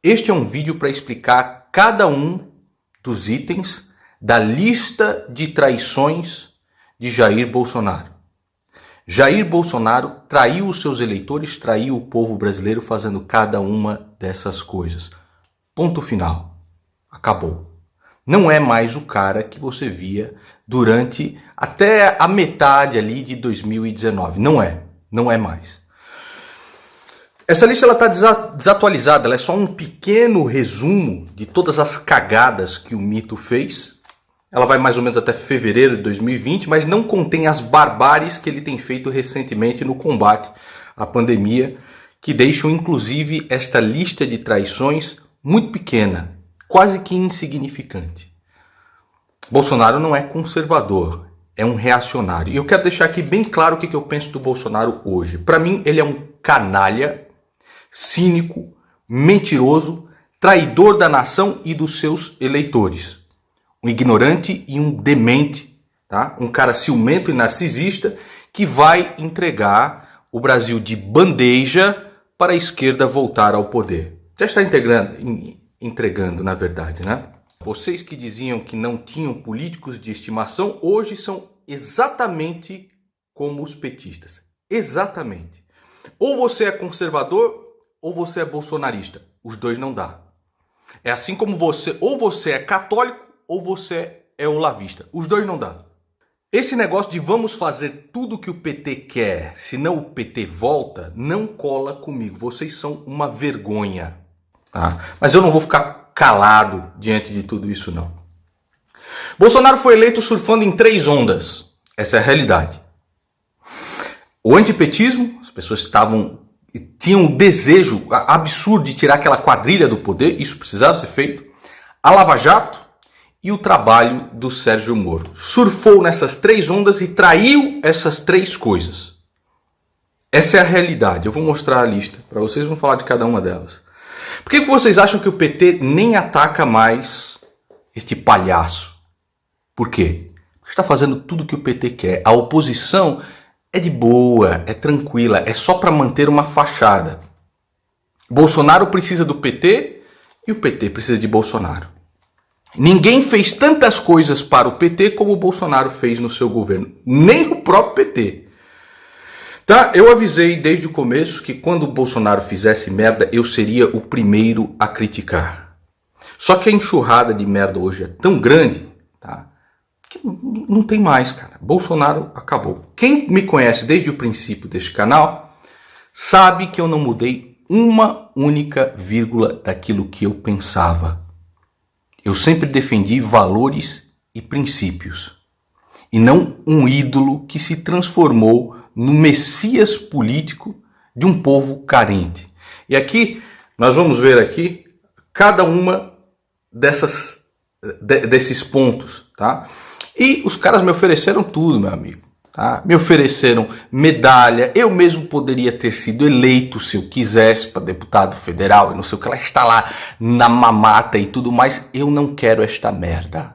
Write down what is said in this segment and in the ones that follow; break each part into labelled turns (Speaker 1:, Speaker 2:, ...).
Speaker 1: Este é um vídeo para explicar cada um dos itens da lista de traições de Jair Bolsonaro. Jair Bolsonaro traiu os seus eleitores, traiu o povo brasileiro fazendo cada uma dessas coisas. Ponto final. Acabou. Não é mais o cara que você via durante até a metade ali de 2019. Não é mais. Essa lista está desatualizada, ela é só um pequeno resumo de todas as cagadas que o mito fez. Ela vai mais ou menos até fevereiro de 2020, mas não contém as barbáries que ele tem feito recentemente no combate à pandemia, que deixam inclusive esta lista de traições muito pequena, quase que insignificante. Bolsonaro não é conservador, é um reacionário. E eu quero deixar aqui bem claro o que eu penso do Bolsonaro hoje. Para mim, ele é um canalha, cínico, mentiroso, traidor da nação e dos seus eleitores. Um ignorante e um demente, tá? Um cara ciumento e narcisista que vai entregar o Brasil de bandeja para a esquerda voltar ao poder. Já está entregando, na verdade, né? Vocês que diziam que não tinham políticos de estimação, hoje são exatamente como os petistas. Exatamente. Ou você é conservador ou você é bolsonarista. Os dois não dá. É assim como ou você é católico ou você é olavista. Os dois não dá. Esse negócio de vamos fazer tudo o que o PT quer, senão o PT volta, não cola comigo. Vocês são uma vergonha. Tá? Mas eu não vou ficar calado diante de tudo isso, não. Bolsonaro foi eleito surfando em 3 ondas. Essa é a realidade. O antipetismo, as pessoas tinham um desejo absurdo de tirar aquela quadrilha do poder, isso precisava ser feito. A Lava Jato e o trabalho do Sérgio Moro. Surfou nessas 3 ondas e traiu essas 3 coisas. Essa é a realidade. Eu vou mostrar a lista para vocês, vamos falar de cada uma delas. Por que vocês acham que o PT nem ataca mais este palhaço? Por quê? Porque está fazendo tudo o que o PT quer. A oposição é de boa, é tranquila, é só para manter uma fachada. Bolsonaro precisa do PT e o PT precisa de Bolsonaro. Ninguém fez tantas coisas para o PT como o Bolsonaro fez no seu governo. Nem o próprio PT. Tá? Eu avisei desde o começo que quando o Bolsonaro fizesse merda, eu seria o primeiro a criticar. Só que a enxurrada de merda hoje é tão grande, tá? Que não tem mais, cara. Bolsonaro acabou. Quem me conhece desde o princípio deste canal sabe que eu não mudei uma única vírgula daquilo que eu pensava. Eu sempre defendi valores e princípios. E não um ídolo que se transformou no messias político de um povo carente. E aqui, nós vamos ver aqui cada uma desses pontos, tá? E os caras me ofereceram tudo, meu amigo. Tá? Me ofereceram medalha. Eu mesmo poderia ter sido eleito se eu quisesse para deputado federal e não sei o que. Ela está lá na mamata e tudo mais. Eu não quero esta merda.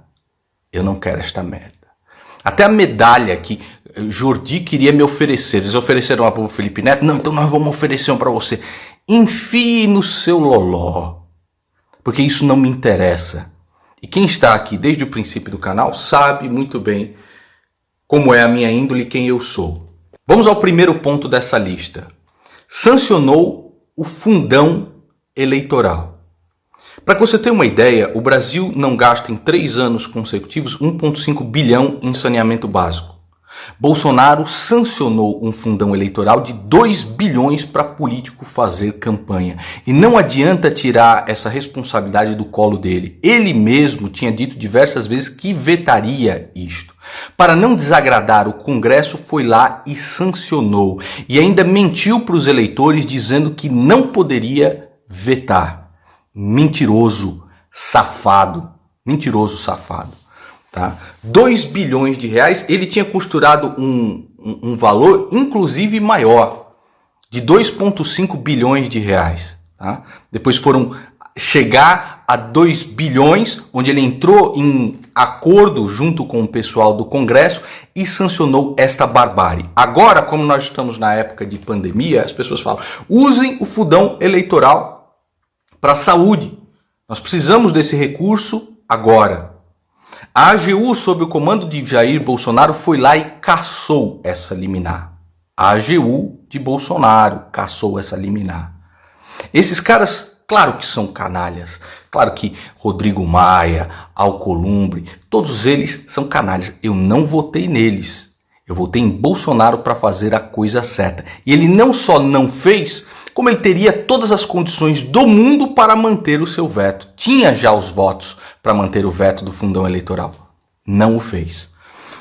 Speaker 1: Eu não quero esta merda. Até a medalha que Jordi queria me oferecer. Eles ofereceram uma para o Felipe Neto. Não, então nós vamos oferecer uma para você. Enfie no seu loló. Porque isso não me interessa. E quem está aqui desde o princípio do canal sabe muito bem como é a minha índole e quem eu sou. Vamos ao primeiro ponto dessa lista. Sancionou o fundão eleitoral. Para que você tenha uma ideia, o Brasil não gasta em 3 anos consecutivos 1,5 bilhão em saneamento básico. Bolsonaro sancionou um fundão eleitoral de 2 bilhões para político fazer campanha. E não adianta tirar essa responsabilidade do colo dele. Ele mesmo tinha dito diversas vezes que vetaria isto. Para não desagradar o Congresso, foi lá e sancionou. E ainda mentiu para os eleitores dizendo que não poderia vetar. Mentiroso, safado. Mentiroso, safado. Tá? 2 bilhões de reais, ele tinha costurado um valor inclusive maior, de 2,5 bilhões de reais. Tá? Depois foram chegar a 2 bilhões, onde ele entrou em acordo junto com o pessoal do Congresso e sancionou esta barbárie. Agora, como nós estamos na época de pandemia, as pessoas falam, usem o fundão eleitoral para a saúde. Nós precisamos desse recurso agora. A AGU, sob o comando de Jair Bolsonaro, foi lá e cassou essa liminar. A AGU de Bolsonaro cassou essa liminar. Esses caras, claro que são canalhas. Claro que Rodrigo Maia, Alcolumbre, todos eles são canalhas. Eu não votei neles. Eu votei em Bolsonaro para fazer a coisa certa. E ele não só não fez, como ele teria todas as condições do mundo para manter o seu veto. Tinha já os votos para manter o veto do fundão eleitoral. Não o fez.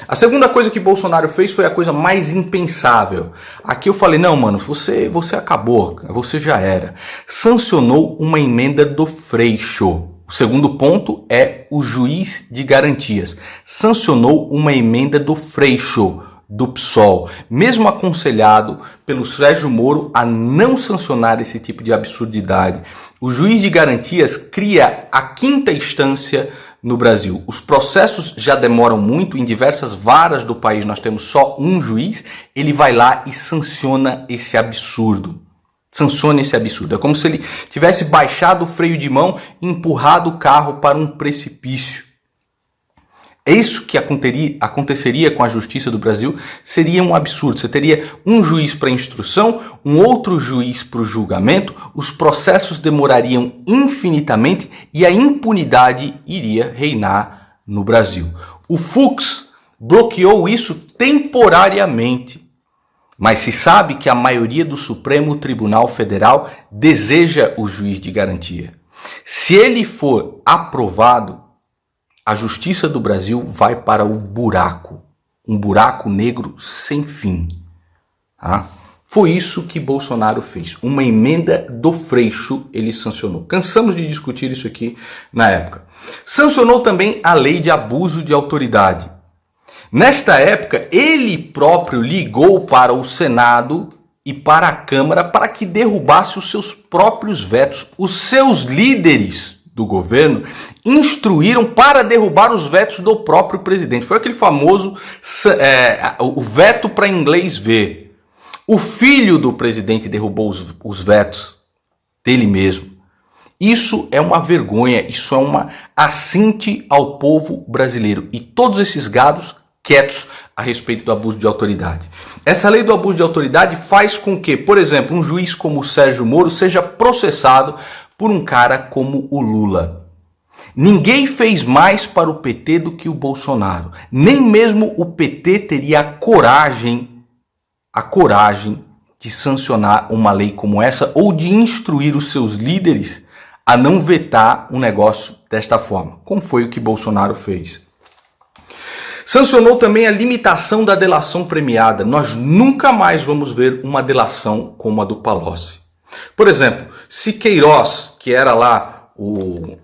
Speaker 1: A segunda coisa que Bolsonaro fez foi a coisa mais impensável. Aqui eu falei, não, mano, você acabou, você já era. Sancionou uma emenda do Freixo. O segundo ponto é o juiz de garantias. Sancionou uma emenda do Freixo, do PSOL, mesmo aconselhado pelo Sérgio Moro a não sancionar esse tipo de absurdidade. O juiz de garantias cria a quinta instância no Brasil. Os processos já demoram muito, em diversas varas do país nós temos só um juiz, ele vai lá e sanciona esse absurdo. Sanciona esse absurdo. É como se ele tivesse baixado o freio de mão e empurrado o carro para um precipício. É isso que aconteceria com a justiça do Brasil, seria um absurdo. Você teria um juiz para instrução, um outro juiz para o julgamento, os processos demorariam infinitamente e a impunidade iria reinar no Brasil. O Fux bloqueou isso temporariamente, mas se sabe que a maioria do Supremo Tribunal Federal deseja o juiz de garantia. Se ele for aprovado, a justiça do Brasil vai para o buraco, um buraco negro sem fim. Tá? Foi isso que Bolsonaro fez. Uma emenda do Freixo ele sancionou. Cansamos de discutir isso aqui na época. Sancionou também a lei de abuso de autoridade. Nesta época, ele próprio ligou para o Senado e para a Câmara para que derrubasse os seus próprios vetos. Os seus líderes do governo instruíram para derrubar os vetos do próprio presidente. Foi aquele famoso o veto para inglês ver. O filho do presidente derrubou os vetos dele mesmo. Isso é uma vergonha, isso é uma assinte ao povo brasileiro. E todos esses gados quietos a respeito do abuso de autoridade. Essa lei do abuso de autoridade faz com que, por exemplo, um juiz como o Sérgio Moro seja processado por um cara como o Lula. Ninguém fez mais para o PT do que o Bolsonaro. Nem mesmo o PT teria a coragem de sancionar uma lei como essa ou de instruir os seus líderes a não vetar um negócio desta forma, como foi o que Bolsonaro fez. Sancionou também a limitação da delação premiada. Nós nunca mais vamos ver uma delação como a do Palocci. Por exemplo, se Queiroz, que era lá o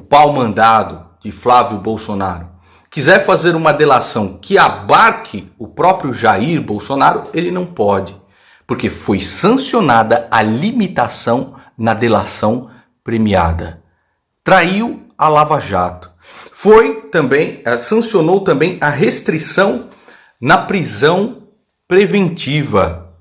Speaker 1: pau mandado de Flávio Bolsonaro, quiser fazer uma delação que abarque o próprio Jair Bolsonaro, ele não pode, porque foi sancionada a limitação na delação premiada. Traiu a Lava Jato. Sancionou também a restrição na prisão preventiva.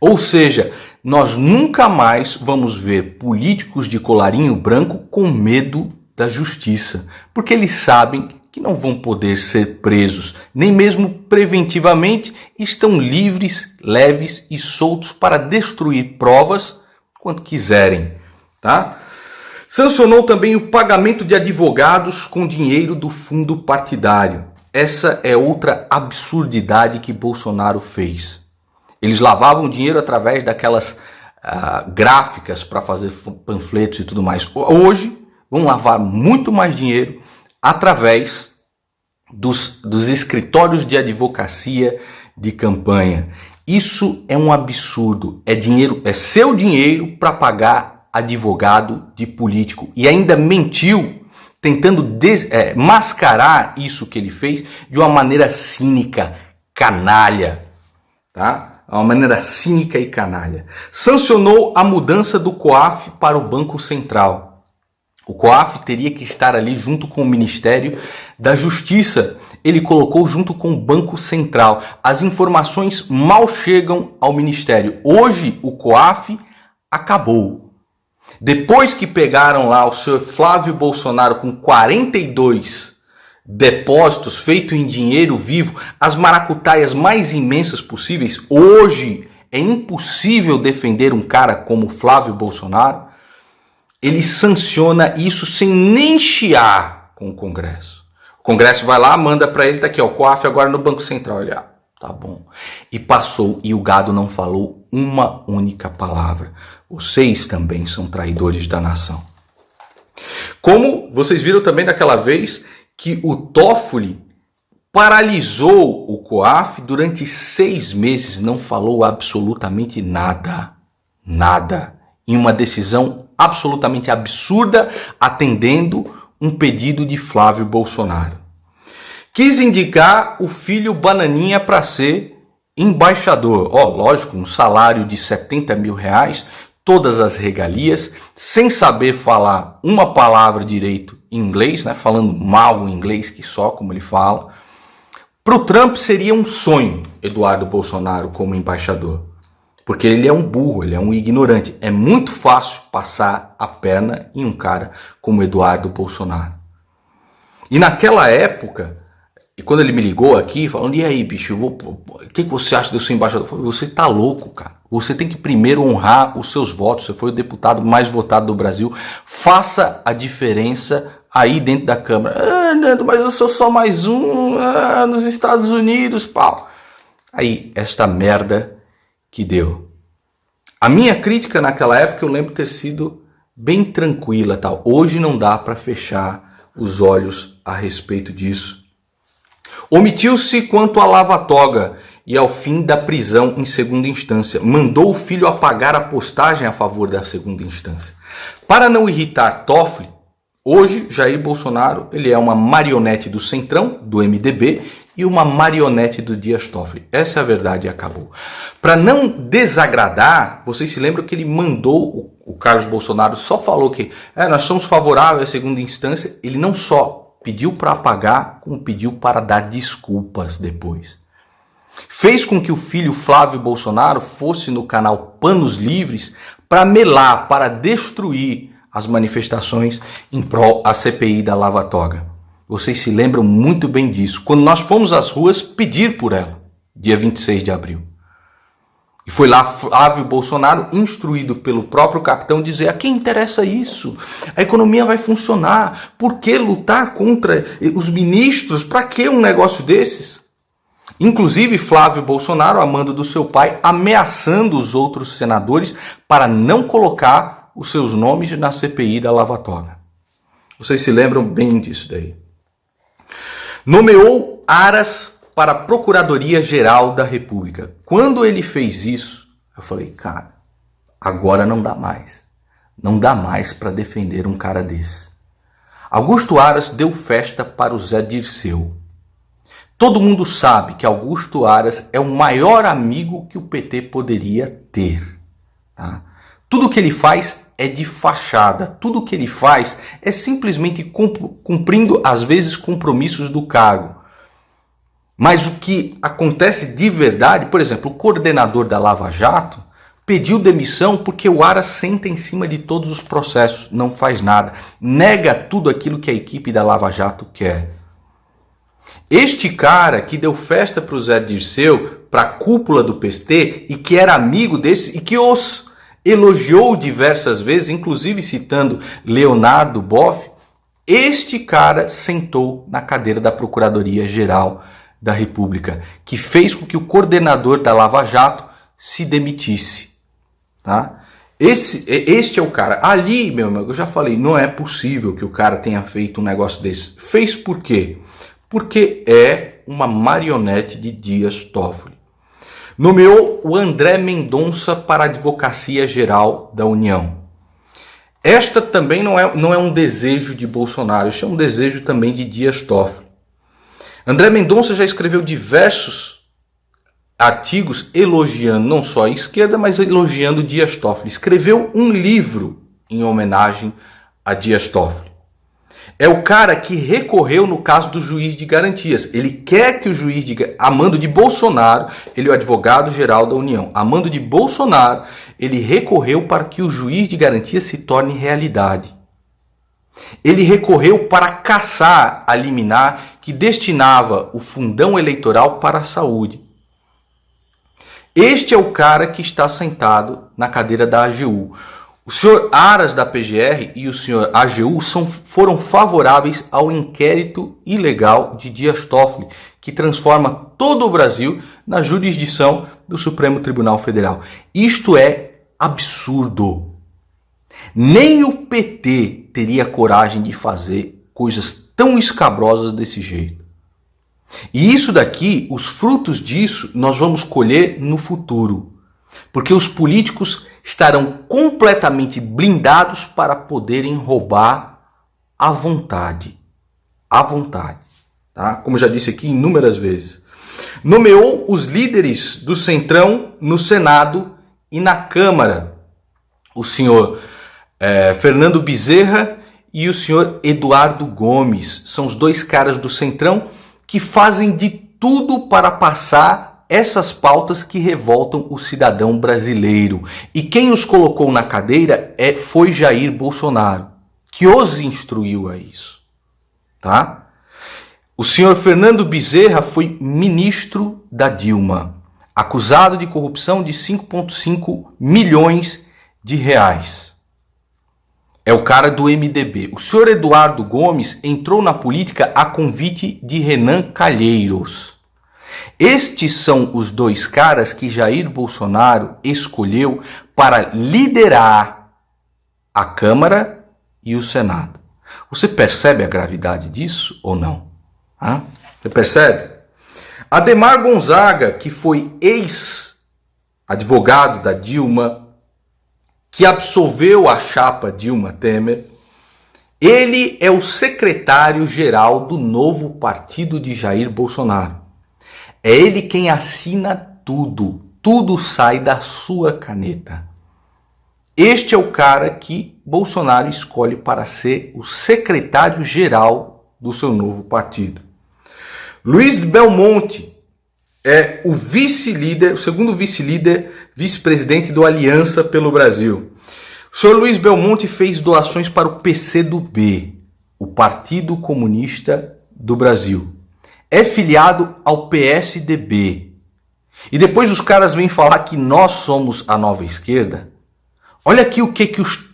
Speaker 1: Ou seja, nós nunca mais vamos ver políticos de colarinho branco com medo da justiça, porque eles sabem que não vão poder ser presos, nem mesmo preventivamente, estão livres, leves e soltos para destruir provas quando quiserem, tá? Sancionou também o pagamento de advogados com dinheiro do fundo partidário. Essa é outra absurdidade que Bolsonaro fez. Eles lavavam dinheiro através daquelas gráficas para fazer panfletos e tudo mais. Hoje, vão lavar muito mais dinheiro através dos escritórios de advocacia de campanha. Isso é um absurdo. É seu dinheiro para pagar advogado de político. E ainda mentiu, tentando mascarar isso que ele fez de uma maneira cínica, canalha. Tá? Uma maneira cínica e canalha. Sancionou a mudança do COAF para o Banco Central. O COAF teria que estar ali junto com o Ministério da Justiça. Ele colocou junto com o Banco Central. As informações mal chegam ao Ministério. Hoje o COAF acabou. Depois que pegaram lá o senhor Flávio Bolsonaro com 42 depósitos feitos em dinheiro vivo, as maracutaias mais imensas possíveis, hoje é impossível defender um cara como Flávio Bolsonaro. Ele sanciona isso sem nem chiar com o Congresso. O Congresso vai lá, manda para ele, tá aqui, ó, o COAF agora no Banco Central. Ele, tá bom. E passou, e o gado não falou uma única palavra. Vocês também são traidores da nação. Como vocês viram também daquela vez que o Toffoli paralisou o COAF durante 6 meses, não falou absolutamente nada. Nada. Em uma decisão absolutamente absurda, atendendo um pedido de Flávio Bolsonaro. Quis indicar o filho Bananinha para ser embaixador. Lógico, um salário de 70 mil reais, todas as regalias, sem saber falar uma palavra direito em inglês, né? Falando mal o inglês, que só como ele fala. Para o Trump seria um sonho Eduardo Bolsonaro como embaixador. Porque ele é um burro, ele é um ignorante. É muito fácil passar a perna em um cara como Eduardo Bolsonaro. E naquela época, e quando ele me ligou aqui, falando, e aí, bicho, o que você acha de eu ser embaixador? Eu falei, você tá louco, cara. Você tem que primeiro honrar os seus votos. Você foi o deputado mais votado do Brasil. Faça a diferença aí dentro da Câmara. Nando, mas eu sou só mais um nos Estados Unidos, pau. Aí, esta merda que deu. A minha crítica naquela época eu lembro ter sido bem tranquila, tal. Hoje não dá para fechar os olhos a respeito disso. Omitiu-se quanto à lava-toga e ao fim da prisão em segunda instância. Mandou o filho apagar a postagem a favor da segunda instância. Para não irritar Toffoli, hoje Jair Bolsonaro ele é uma marionete do Centrão, do MDB, e uma marionete do Dias Toffoli. Essa é a verdade e acabou. Para não desagradar, vocês se lembram que ele mandou, o Carlos Bolsonaro só falou que nós somos favoráveis à segunda instância. Ele não só pediu para apagar, como pediu para dar desculpas depois. Fez com que o filho Flávio Bolsonaro fosse no canal Panos Livres para melar, para destruir as manifestações em prol da CPI da Lava Toga. Vocês se lembram muito bem disso. Quando nós fomos às ruas pedir por ela, dia 26 de abril. E foi lá Flávio Bolsonaro, instruído pelo próprio capitão, dizer, a quem interessa isso? A economia vai funcionar. Por que lutar contra os ministros? Para que um negócio desses? Inclusive Flávio Bolsonaro, a mando do seu pai, ameaçando os outros senadores para não colocar os seus nomes na CPI da Lava Toga. Vocês se lembram bem disso daí. Nomeou Aras para a Procuradoria-Geral da República. Quando ele fez isso, eu falei, cara, agora não dá mais. Não dá mais para defender um cara desse. Augusto Aras deu festa para o Zé Dirceu. Todo mundo sabe que Augusto Aras é o maior amigo que o PT poderia ter. Tá? Tudo que ele faz é de fachada. Tudo que ele faz é simplesmente cumprindo, às vezes, compromissos do cargo. Mas o que acontece de verdade, por exemplo, o coordenador da Lava Jato pediu demissão porque o Aras senta em cima de todos os processos, não faz nada, nega tudo aquilo que a equipe da Lava Jato quer. Este cara que deu festa para o Zé Dirceu, para a cúpula do PT, e que era amigo desse, e que os elogiou diversas vezes, inclusive citando Leonardo Boff, este cara sentou na cadeira da Procuradoria-Geral da República, que fez com que o coordenador da Lava Jato se demitisse. Tá? Este é o cara. Ali, meu amigo, eu já falei, não é possível que o cara tenha feito um negócio desse. Fez por quê? Porque é uma marionete de Dias Toffoli. Nomeou o André Mendonça para a Advocacia Geral da União. Esta também não é um desejo de Bolsonaro, isso é um desejo também de Dias Toffoli. André Mendonça já escreveu diversos artigos elogiando não só a esquerda, mas elogiando Dias Toffoli. Escreveu um livro em homenagem a Dias Toffoli. É o cara que recorreu no caso do juiz de garantias. Ele quer que o juiz a mando de Bolsonaro, ele é o advogado-geral da União, a mando de Bolsonaro, ele recorreu para que o juiz de garantias se torne realidade. Ele recorreu para cassar a liminar que destinava o fundão eleitoral para a saúde. Este é o cara que está sentado na cadeira da AGU. O senhor Aras da PGR e o senhor AGU foram favoráveis ao inquérito ilegal de Dias Toffoli, que transforma todo o Brasil na jurisdição do Supremo Tribunal Federal. Isto é absurdo. Nem o PT teria coragem de fazer coisas tão escabrosas desse jeito. E isso daqui, os frutos disso, nós vamos colher no futuro. Porque os políticos estarão completamente blindados para poderem roubar à vontade. À vontade. Tá? Como já disse aqui inúmeras vezes. Nomeou os líderes do Centrão no Senado e na Câmara. O senhor Fernando Bezerra e o senhor Eduardo Gomes. São os dois caras do Centrão que fazem de tudo para passar essas pautas que revoltam o cidadão brasileiro. E quem os colocou na cadeira foi Jair Bolsonaro, que os instruiu a isso. Tá? O senhor Fernando Bezerra foi ministro da Dilma, acusado de corrupção de 5,5 milhões de reais. É o cara do MDB. O senhor Eduardo Gomes entrou na política a convite de Renan Calheiros. Estes são os dois caras que Jair Bolsonaro escolheu para liderar a Câmara e o Senado. Você percebe a gravidade disso ou não? Você percebe? Adhemar Gonzaga, que foi ex-advogado da Dilma, que absolveu a chapa Dilma Temer, ele é o secretário-geral do novo partido de Jair Bolsonaro. É ele quem assina tudo. Tudo sai da sua caneta. Este é o cara que Bolsonaro escolhe para ser o secretário-geral do seu novo partido. Luiz Belmonte é o vice-líder, o segundo vice-líder, vice-presidente do Aliança pelo Brasil. O senhor Luiz Belmonte fez doações para o PCdoB, o Partido Comunista do Brasil. É filiado ao PSDB. E depois os caras vêm falar que nós somos a nova esquerda. Olha aqui o que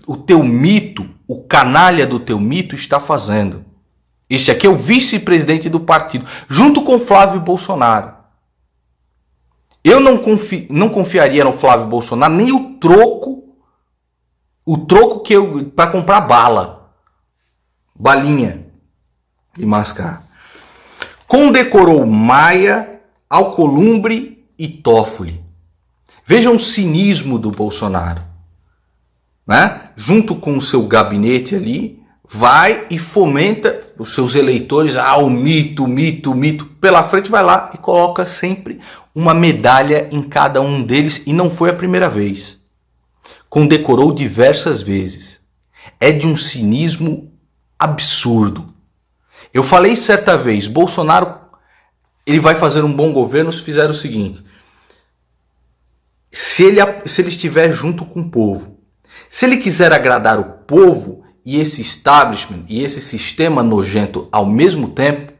Speaker 1: o teu mito, o canalha do teu mito está fazendo. Este aqui é o vice-presidente do partido, junto com Flávio Bolsonaro. Eu não confiaria no Flávio Bolsonaro nem o troco que eu para comprar balinha de mascar. Condecorou Maia, Alcolumbre e Toffoli. Vejam o cinismo do Bolsonaro, né? Junto com o seu gabinete ali, vai e fomenta os seus eleitores, o mito. Pela frente vai lá e coloca sempre uma medalha em cada um deles, e não foi a primeira vez. Condecorou diversas vezes. É de um cinismo absurdo. Eu falei certa vez, Bolsonaro ele vai fazer um bom governo se fizer o seguinte: se ele estiver junto com o povo, se ele quiser agradar o povo e esse establishment e esse sistema nojento ao mesmo tempo,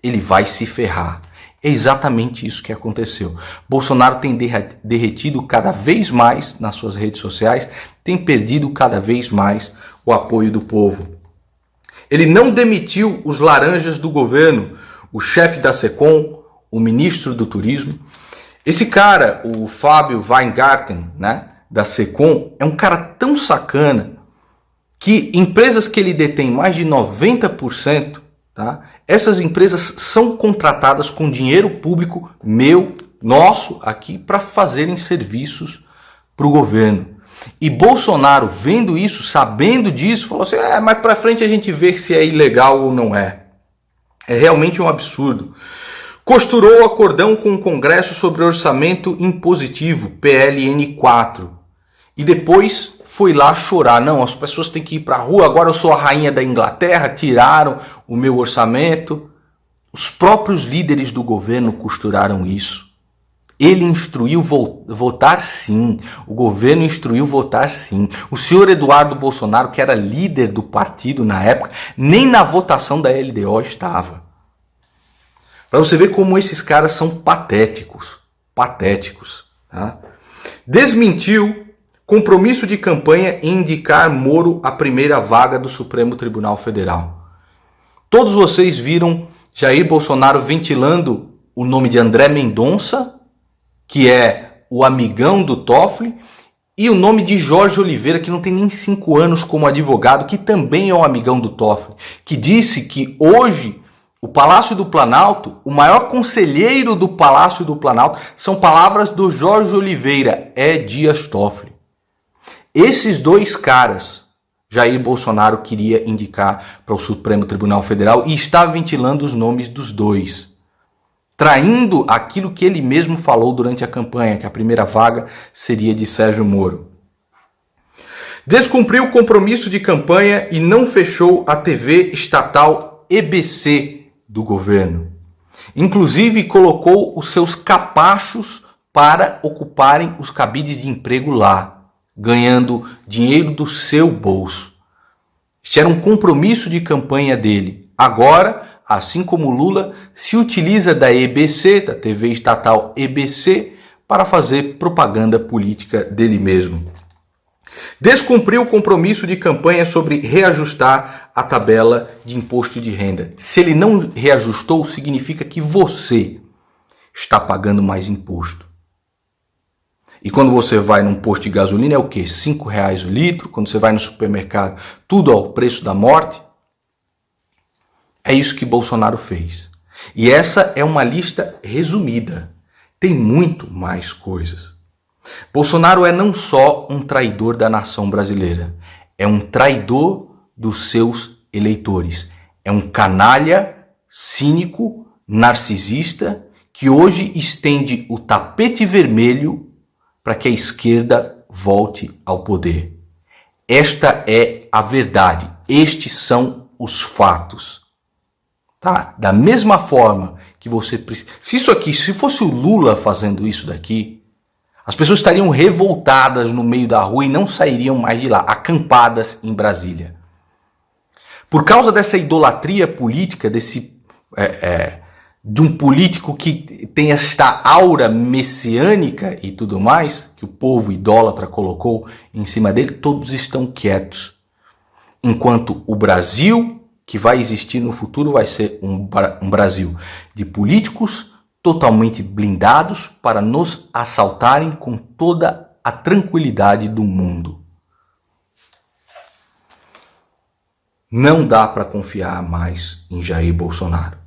Speaker 1: ele vai se ferrar. É exatamente isso que aconteceu. Bolsonaro tem derretido cada vez mais nas suas redes sociais, tem perdido cada vez mais o apoio do povo. Ele não demitiu os laranjas do governo, o chefe da SECOM, o ministro do Turismo. Esse cara, o Fábio Weingarten, né, da SECOM, é um cara tão sacana que empresas que ele detém mais de 90%, tá, essas empresas são contratadas com dinheiro público nosso aqui, para fazerem serviços para o governo. E Bolsonaro, vendo isso, sabendo disso, falou assim: mais para frente a gente vê se é ilegal ou não é. É realmente um absurdo. Costurou o acordão com o Congresso sobre orçamento impositivo, PLN 4. E depois foi lá chorar. Não, as pessoas têm que ir para a rua, agora eu sou a rainha da Inglaterra, tiraram o meu orçamento. Os próprios líderes do governo costuraram isso. Ele instruiu votar sim. O governo instruiu votar sim. O senhor Eduardo Bolsonaro, que era líder do partido na época, nem na votação da LDO estava. Para você ver como esses caras são patéticos. Patéticos. Tá? Desmentiu compromisso de campanha em indicar Moro à primeira vaga do Supremo Tribunal Federal. Todos vocês viram Jair Bolsonaro ventilando o nome de André Mendonça, que é o amigão do Toffoli, e o nome de Jorge Oliveira, que não tem nem 5 anos como advogado, que também é um amigão do Toffoli, que disse que hoje o Palácio do Planalto, o maior conselheiro do Palácio do Planalto, são palavras do Jorge Oliveira, é Dias Toffoli. Esses dois caras, Jair Bolsonaro queria indicar para o Supremo Tribunal Federal e está ventilando os nomes dos dois, traindo aquilo que ele mesmo falou durante a campanha, que a primeira vaga seria de Sérgio Moro. Descumpriu o compromisso de campanha e não fechou a TV estatal EBC do governo. Inclusive colocou os seus capachos para ocuparem os cabides de emprego lá, ganhando dinheiro do seu bolso. Este era um compromisso de campanha dele. Agora, assim como Lula, se utiliza da EBC, da TV estatal EBC, para fazer propaganda política dele mesmo. Descumpriu o compromisso de campanha sobre reajustar a tabela de imposto de renda. Se ele não reajustou, significa que você está pagando mais imposto. E quando você vai num posto de gasolina é o quê? R$5 o litro. Quando você vai no supermercado, tudo ao preço da morte. É isso que Bolsonaro fez. E essa é uma lista resumida. Tem muito mais coisas. Bolsonaro é não só um traidor da nação brasileira, é um traidor dos seus eleitores. É um canalha, cínico, narcisista, que hoje estende o tapete vermelho para que a esquerda volte ao poder. Esta é a verdade. Estes são os fatos. Tá? Da mesma forma que você precisa... Se fosse o Lula fazendo isso daqui, as pessoas estariam revoltadas no meio da rua e não sairiam mais de lá, acampadas em Brasília. Por causa dessa idolatria política, de um político que tem esta aura messiânica e tudo mais, que o povo idólatra colocou em cima dele, todos estão quietos. Enquanto o Brasil que vai existir no futuro vai ser um Brasil de políticos totalmente blindados para nos assaltarem com toda a tranquilidade do mundo. Não dá para confiar mais em Jair Bolsonaro.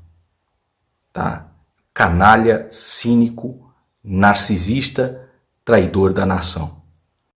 Speaker 1: Tá? Canalha, cínico, narcisista, traidor da nação.